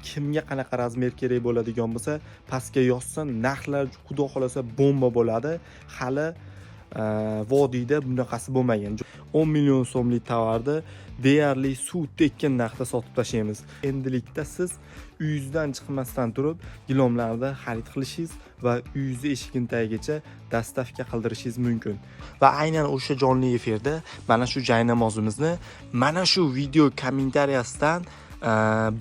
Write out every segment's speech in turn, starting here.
kimga qanaqa razmer kerak bo'ladigan bo'lsa, pastga yozsin, narxlar xudo xolasa bomba bo'ladi. Hali vodiyda bunaqasi bo'lmagan. 10 million so'mlik tovarni deyarli suv tekkan narxda sotib tashlaymiz. Endilikda siz uyingizdan chiqmasdan turib gilomlarda xarid qilishingiz va uyingizni eshigini tagigacha dastavka qildirishingiz mumkin. Va aynan o'sha jonli efirda mana shu jay namozimizni mana shu video kommentariyasidan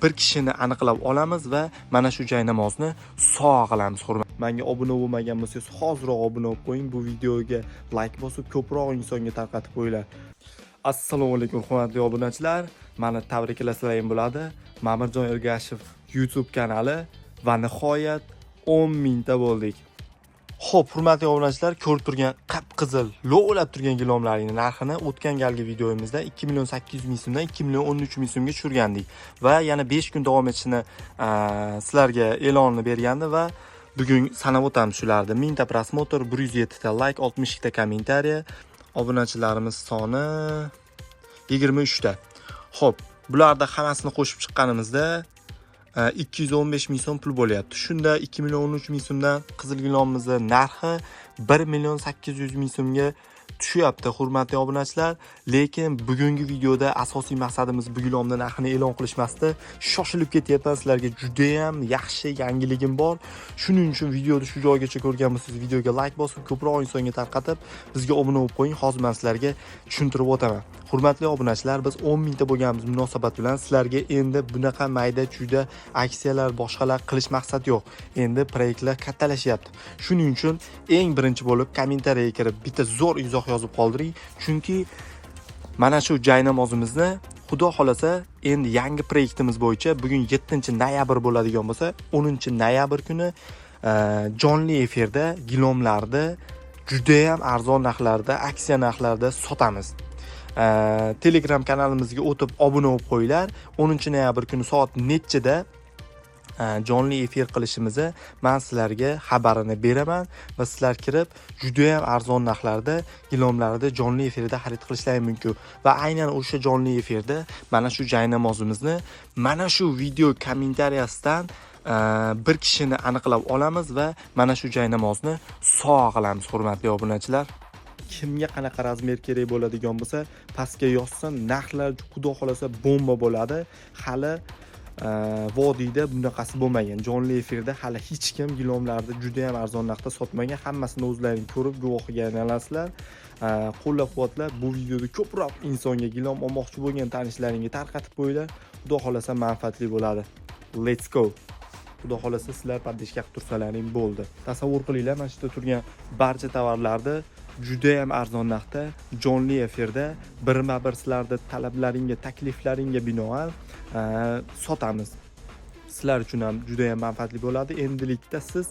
bir kishini aniqlab olamiz va mana shu jay namozni sovg'a qilamiz. Menga obuna bo'lmagan bo'lsangiz, hozirroq obuna bo'lib qo'ying. Bu videoga like bosib, ko'proq insonga tarqatib qo'yinglar. Assalomu alaykum hurmatli obunachilar. Meni tabriklasalaring bo'ladi. Ma'murjon Ergashev YouTube kanali va nihoyat 10 mingta bo'ldik. Xo'p, hurmatli obunachilar, ko'rib turgan qip-qizil lo'lab turgan gilomlaringning narxini o'tgan galgi videomizda 2.800.000 so'mdan 2.13.000 so'mga tushirgandik va yana 5 kun davom etishini sizlarga e'lonni bergandi va bugun sanab o'tamiz shularni. 1000 ta prosmotr, 107 ta like, 62 ta kommentariya, obunachilarimiz soni 23 ta. Xo'p, bularda hammasini qo'shib chiqqanimizda 215.000 so'm pul bo'lyapti. Shunda 2.13.000 so'mdan qizil gilomimizning narxi 1.800.000 so'mga tushyapti, hurmatli obunachilar. Lekin bugungi videoda asosiy maqsadimiz bu gilomning narxini e'lon qilish emasdi. Shoshilib ketyapman, sizlarga juda ham yaxshi yangiligim bor. Shuning uchun videoni shu joygacha ko'rgan bo'lsangiz, videoga like bosib, ko'proq insonga tarqatib, bizga obuna bo'lib qo'ying. Hozir men sizlarga tushuntirib o'taman. Hurmatli obunachilar, biz 10 mingta bo'lganimiz munosabat bilan sizlarga endi bunaqa mayda-chuyda aksiyalar, boshqalar qilish maqsad yo'q. Endi proyektlar kattalashyapti. Shuning uchun eng birinchi bo'lib kommentariyaga kirib bitta zo'r izoh yozib qoldiring. Chunki mana shu jay namozimizni xudo xolasa endi yangi proyektimiz bo'yicha bugun 7-noyabr bo'ladigan bo'lsa, 10-noyabr kuni jonli efirda gilomlarni juda ham arzon narxlarda, aksiya narxlarda sotamiz. Telegram kanalimizga o'tib obuna bo'lib qo'yinglar. 10-noyabr kuni soat nechida jonli efir qilishimizni men sizlarga xabarini beraman va sizlar kirib juda ham arzon narxlarda gilomlarda jonli efirda xarid qilishlaringiz mumkin. Va aynan o'sha jonli efirda mana shu jay namozimizni mana shu video kommentariyasidan bir kishini aniqlab olamiz va mana shu jay namozni sovg'a qilamiz, hurmatli obunachilar. Kimga qanaqa razmer kerak bo'ladigan bo'lsa, pastga yozsin, narxlar xudo xolasa bomba bo'ladi. Hali vodiyda bunaqasi bo'lmagan. Jonli efirda hali hech kim gilomlarni juda ham arzon narxda sotmagan. Hammasini o'zlaring ko'rib guvohiga aylansizlar. Qo'llab-quvvatlab bu videoni ko'proq insonga gilom olmoqchi bo'lgan tanishlaringga tarqatib qo'yinglar. Xudo xolasa manfaatli bo'ladi. Let's go. Xudo xolasa sizlar paddishga qilib tursalaring bo'ldi. Tasavvur qilinglar, mana shu yerda turgan barcha tovarlarni juda ham arzon narxda jonli efirda birma-bir sizlarning talablaringga, takliflaringga binoan sotamiz. Sizlar uchun ham juda ham manfaatli bo'ladi. Endilikda siz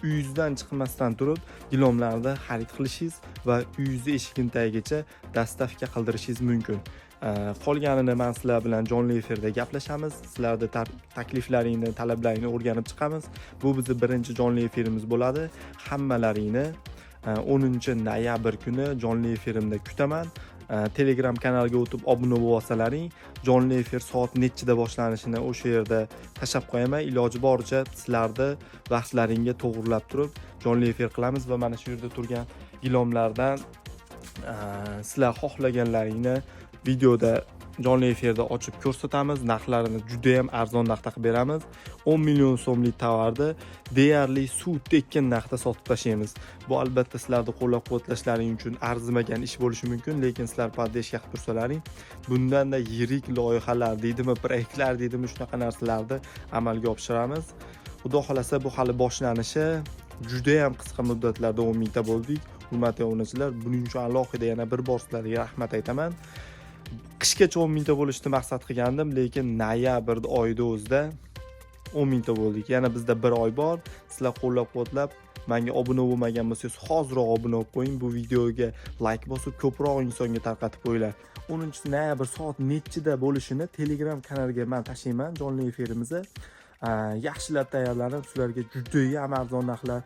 uyingizdan chiqmasdan turib gilomlarni xarid qilishingiz va uyingizni eshigini tagigacha dastavka qildirishingiz mumkin. Qolganini men sizlar bilan jonli efirda gaplashamiz. Sizlarning takliflaringni, talablaringni o'rganib chiqamiz. Bu bizning birinchi jonli efirimiz bo'ladi. Hammalaringni 10-noyabr kuni jonli efirimda kutaman. Telegram kanaliga o'tib obuna bo'lsalaring, jonli efir soat nechida boshlanishini o'sha yerda tashab qo'yaman. Iloji boricha sizlarni vaqtlaringga to'g'rilab turib jonli efir qilamiz va mana shu yerda turgan gilomlardan sizlar xohlaganlaringni videoda jonli efirda ochib ko'rsatamiz. Narxlarini juda ham arzon narxda qilib beramiz. 10 million so'mlik tovarni deyarli suv tekkan narxda sotib tashlaymiz. Bu albatta sizlarni qo'llab-quvvatlashlaring uchun arzimagan ish bo'lishi mumkin, lekin sizlar paddeshga qilib tursalaring, bundanda yirik loyihalar deydimi, proyektlar deydimi, shunaqa narsalarni amalga oshiramiz. Xudo xolasa bu hali boshlanishi, juda ham qisqa muddatlarda 10 mingta bo'ldik. Hurmatli obunachilar, buning uchun alohida yana bir bor sizlarga rahmat aytaman. Qishgacha 10 mingta bo'lishni maqsad qilgandim, lekin noyabr oyida o'zida 10 mingta bo'ldik. Yana bizda bir oy bor. Sizlar qo'llab-quvvatlab, menga obuna bo'lmagan bo'lsangiz, hozirroq obuna bo'lib qo'ying. Bu videoga like bosib, ko'proq insonga tarqatib qo'yinglar. 10-noyabr soat nechida bo'lishini Telegram kanaliga men tashlayman, jonli efirimizni. Yaxshilab tayyorlanib, sizlarga juda ham arzon narxlar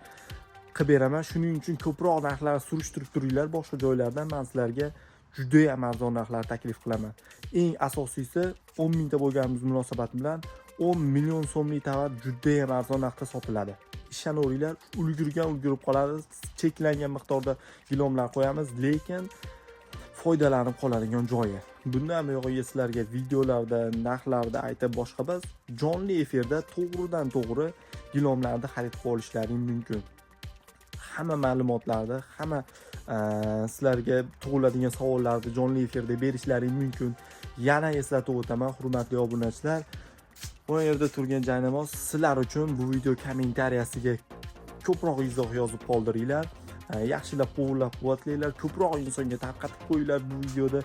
qilib beraman. Shuning uchun ko'proq narxlar surishtirib turinglar, boshqa joylardan men sizlarga juda ham arzon narxlar taklif qilaman. Eng asosiysi 10 mingta bo'lganimiz munosabat bilan 10 million so'mlik tovar juda ham arzon narxda sotiladi. Ishonaveringlar, ulgurib qoladi. Cheklangan miqdorda gilomlar qo'yamiz, lekin foydalanib qoladigan joyi. Bundan buyog'iga sizlarga videolarda, narxlarda aytib boshqa emas, jonli efirda to'g'ridan-to'g'ri gilomlarni xarid qilib olishlaring mumkin. Hamma ma'lumotlarni, hamma sizlarga tug'iladigan savollarni jonli efirda berishlaring mumkin. Yana eslatib o'taman, hurmatli obunachilar, bu yerda turgan joynamoz sizlar uchun bu video kommentariyasiga ko'proq izoh yozib qoldiringlar. Yaxshilab qo'llab-quvvatlanglar, ko'proq insonga tarqatib qo'yinglar bu videoda.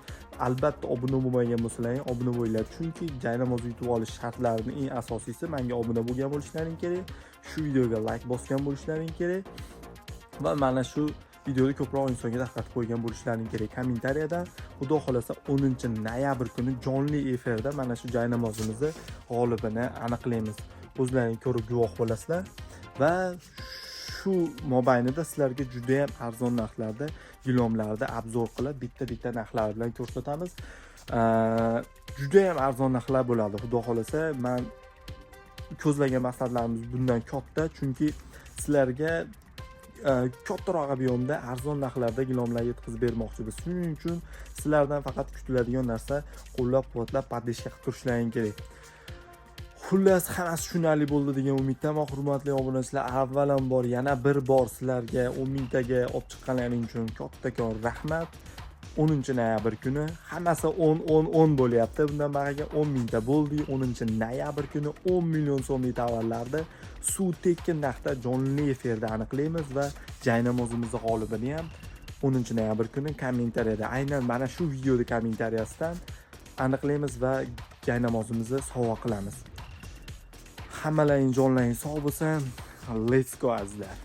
Albatta obuna bo'lmagan bo'lsalaring, obuna bo'linglar, chunki jaynamoz yutib olish shartlarining eng asosiysi menga obuna bo'lgan bo'lishlaring kerak, shu videoga like bosgan bo'lishlaring kerak va mana shu videoni ko'proq insonga tarqatib qo'ygan bo'lishlaring kerak. Kommentariyadan xudo xolasa 10-noyabr kuni jonli efirda mana shu jaynamozimizni g'olibini aniqlaymiz. O'zlaring ko'rib guvoh bo'lasizlar va shu mobaynida sizlarga juda ham arzon narxlarda gilomlarni obzor qilib, bitta narxlar bilan ko'rsatamiz. Juda ham arzon narxlar bo'ladi. Xudo xolasa, men ko'zlagan maqsadlarimiz bundan katta, chunki sizlarga kattaroq ob'yomda arzon narxlarda gilomlar yetkazib bermoqchimiz. Shuning uchun sizlardan faqat kutiladigan narsa qo'llab-quvvatlab, podpishka qilib turishlaring kerak. Xullas, hammasi tushunarli bo'ldi degan umiddaman, hurmatli obunachilar. Avvalambor yana bir bor sizlarga 10 mingtaga olib chiqqanlaring uchun kattakon rahmat. 10-noyabr kuni hammasi 10 bo'lyapti. Bundan baraga 10 mingta bo'ldi. 10-noyabr kuni 10 million so'mlik tovarlarni suv tekin narxda jonli efirda aniqlaymiz va jaynamozimizni g'olibini ham 10-noyabr kuni kommentariyada, aynan mana shu videoda kommentariyasidan aniqlaymiz va jaynamozimizni sovg'a qilamiz. Hammalaring jonlaring sog' bo'lsin. Let's go azizlar.